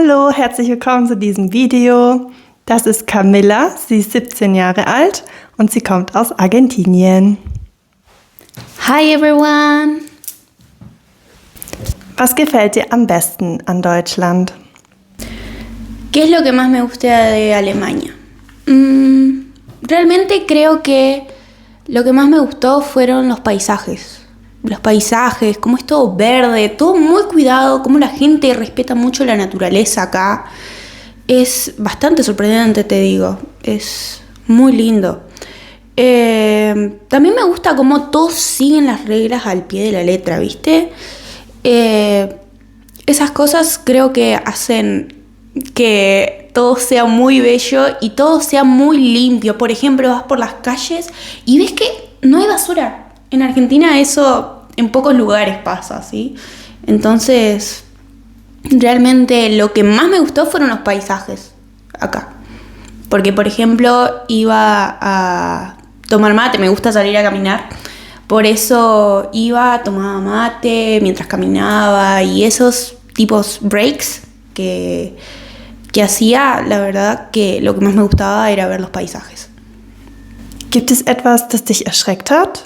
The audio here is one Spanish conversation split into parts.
Hallo, herzlich willkommen zu diesem Video. Das ist Camilla, sie ist 17 Jahre alt und sie kommt aus Argentinien. Hi everyone! Was gefällt dir am besten an Deutschland? ¿Qué es lo que más me gusta de Alemania? Realmente creo que lo que más me gustó fueron los paisajes. Los paisajes, cómo es todo verde, todo muy cuidado, cómo la gente respeta mucho la naturaleza acá. Es bastante sorprendente, te digo. Es muy lindo. También me gusta cómo todos siguen las reglas al pie de la letra, ¿viste? Esas cosas creo que hacen que todo sea muy bello y todo sea muy limpio. Por ejemplo, vas por las calles y ves que no hay basura. En Argentina eso en pocos lugares pasa, ¿sí? Entonces, realmente lo que más me gustó fueron los paisajes acá. Porque, por ejemplo, iba a tomar mate, me gusta salir a caminar. Por eso tomaba mate mientras caminaba y esos tipos breaks que hacía, la verdad que lo que más me gustaba era ver los paisajes. Gibt es etwas, das dich erschreckt hat?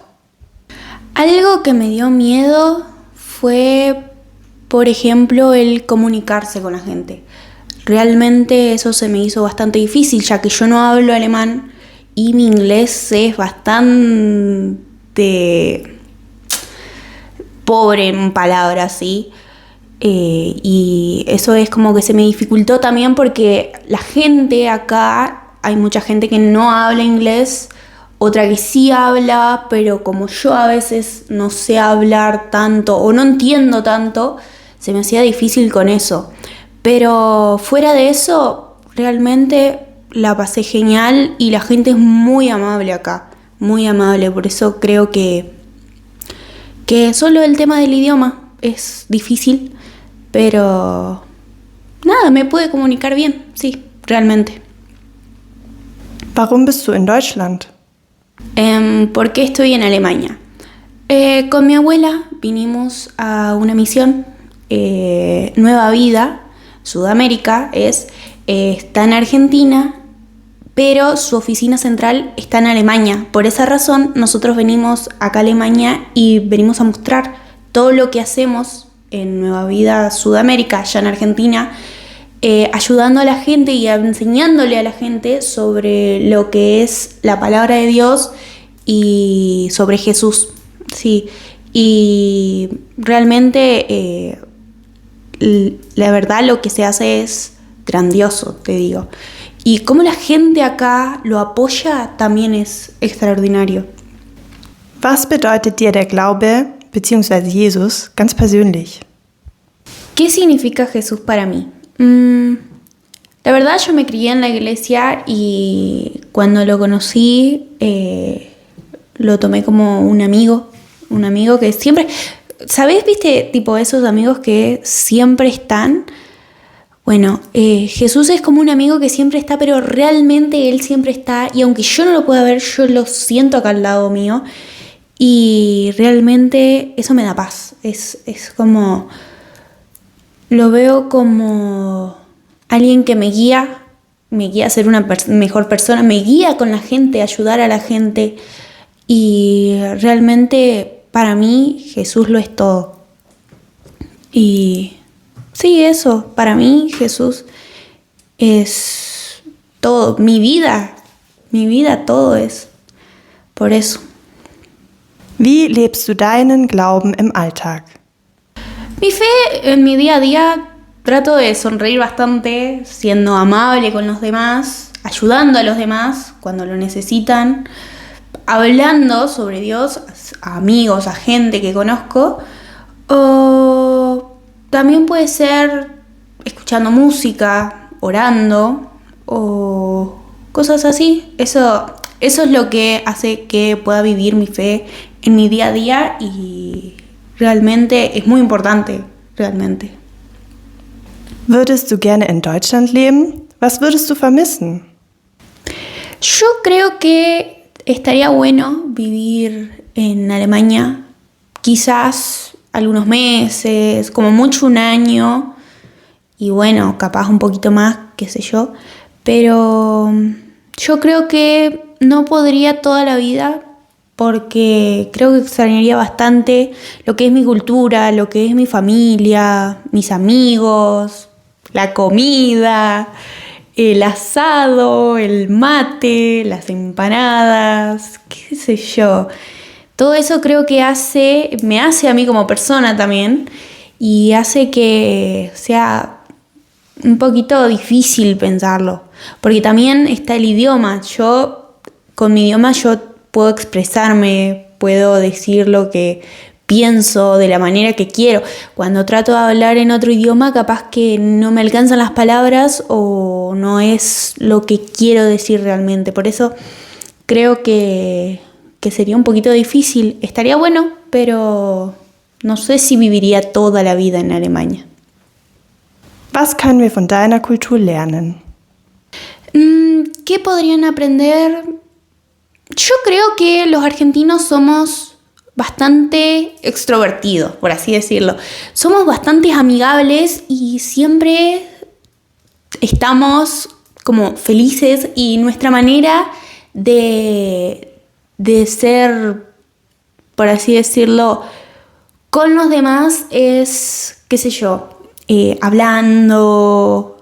Algo que me dio miedo fue, por ejemplo, el comunicarse con la gente. Realmente eso se me hizo bastante difícil, ya que yo no hablo alemán y mi inglés es bastante pobre en palabras, ¿sí? Y eso es como que se me dificultó también porque la gente acá, hay mucha gente que no habla inglés, otra que sí habla, pero como yo a veces no sé hablar tanto o no entiendo tanto, se me hacía difícil con eso. Pero fuera de eso, realmente la pasé genial y la gente es muy amable acá, muy amable. Por eso creo que solo el tema del idioma es difícil, pero nada, me pude comunicar bien, sí, realmente. Warum bist du in Deutschland? ¿Por qué estoy en Alemania? Con mi abuela vinimos a una misión, Nueva Vida, Sudamérica, está en Argentina, pero su oficina central está en Alemania. Por esa razón nosotros venimos acá a Alemania y venimos a mostrar todo lo que hacemos en Nueva Vida, Sudamérica, allá en Argentina, ayudando a la gente y enseñándole a la gente sobre lo que es la palabra de Dios y sobre Jesús, sí. Y realmente la verdad lo que se hace es grandioso, te digo. Y cómo la gente acá lo apoya también es extraordinario. Was bedeutet dir der Glaube bzw. Jesus ganz persönlich? ¿Qué significa Jesús para mí? La verdad yo me crié en la iglesia y cuando lo conocí lo tomé como un amigo que siempre, ¿sabés? ¿Viste? Tipo esos amigos que siempre están. Bueno, Jesús es como un amigo que siempre está, pero realmente Él siempre está y aunque yo no lo pueda ver, yo lo siento acá al lado mío y realmente eso me da paz, es como, lo veo como alguien que me guía a ser una mejor persona, me guía con la gente, a ayudar a la gente y realmente para mí Jesús lo es todo. Y sí, eso, para mí Jesús es todo, mi vida todo es por eso. Wie lebst du deinen Glauben im Alltag? Mi fe en mi día a día trato de sonreír bastante, siendo amable con los demás, ayudando a los demás cuando lo necesitan, hablando sobre Dios a amigos, a gente que conozco, o también puede ser escuchando música, orando o cosas así. Eso es lo que hace que pueda vivir mi fe en mi día a día y realmente es muy importante, realmente. Würdest du gerne in Deutschland leben? Was würdest du vermissen? Yo creo que estaría bueno vivir en Alemania, quizás algunos meses, como mucho un año, y bueno, capaz un poquito más, qué sé yo, pero yo creo que no podría toda la vida porque creo que extrañaría bastante lo que es mi cultura, lo que es mi familia, mis amigos, la comida, el asado, el mate, las empanadas, qué sé yo. Todo eso creo que me hace a mí como persona también y hace que sea un poquito difícil pensarlo. Porque también está el idioma. Con mi idioma yo puedo expresarme, puedo decir lo que pienso de la manera que quiero. Cuando trato de hablar en otro idioma, capaz que no me alcanzan las palabras o no es lo que quiero decir realmente. Por eso creo que sería un poquito difícil. Estaría bueno, pero no sé si viviría toda la vida en Alemania. Was können wir von deiner Kultur lernen? ¿Qué podrían aprender? Yo creo que los argentinos somos bastante extrovertidos, por así decirlo. Somos bastante amigables y siempre estamos como felices y nuestra manera de ser, por así decirlo, con los demás es, qué sé yo, hablando.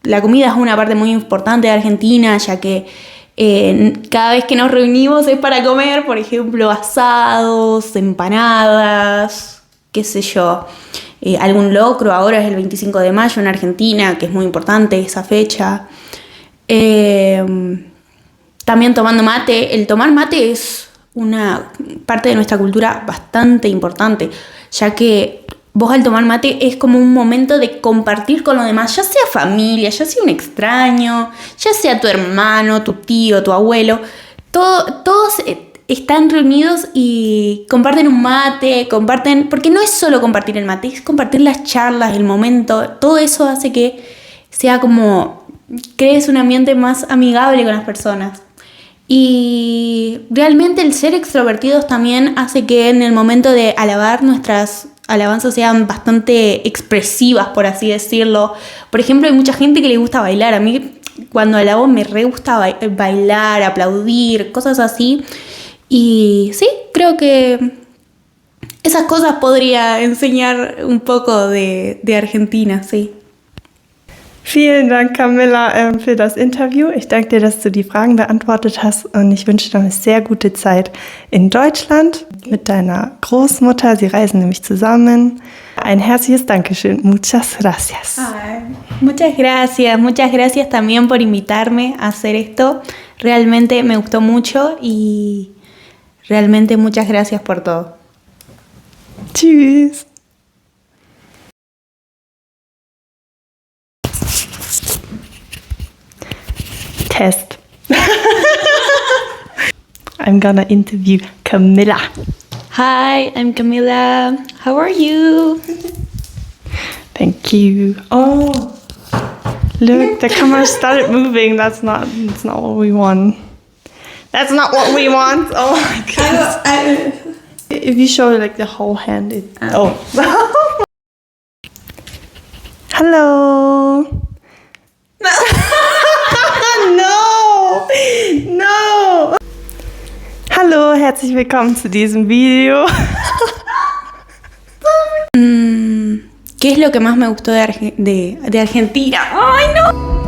La comida es una parte muy importante de Argentina, ya que cada vez que nos reunimos es para comer, por ejemplo, asados, empanadas, qué sé yo, algún locro. Ahora es el 25 de mayo en Argentina, que es muy importante esa fecha. También tomando mate. El tomar mate es una parte de nuestra cultura bastante importante, ya que vos al tomar mate es como un momento de compartir con los demás, ya sea familia, ya sea un extraño, ya sea tu hermano, tu tío, tu abuelo. Todos están reunidos y comparten un mate, porque no es solo compartir el mate, es compartir las charlas, el momento. Todo eso hace que sea como, crees un ambiente más amigable con las personas. Y realmente el ser extrovertidos también hace que en el momento de alabar nuestras alabanzas sean bastante expresivas, por así decirlo. Por ejemplo, hay mucha gente que le gusta bailar. A mí cuando alabo me re gusta bailar, aplaudir, cosas así. Y sí, creo que esas cosas podría enseñar un poco de Argentina, sí. Vielen Dank, Camilla, für das Interview. Ich danke dir, dass du die Fragen beantwortet hast und ich wünsche dir eine sehr gute Zeit in Deutschland mit deiner Großmutter. Sie reisen nämlich zusammen. Ein herzliches Dankeschön. Muchas gracias. Muchas gracias también por invitarme a hacer esto. Realmente me gustó mucho y realmente muchas gracias por todo. Tschüss. Test. I'm gonna interview Camilla. Hi, I'm Camilla. How are you? Thank you. Oh, look, the camera started moving. That's not what we want. That's not what we want. Oh my god. If you show like the whole hand, oh. Hello. No. Hallo, herzlich willkommen zu diesem Video. ¿Qué es lo que más me gustó de Argentina? ¡Ay, no!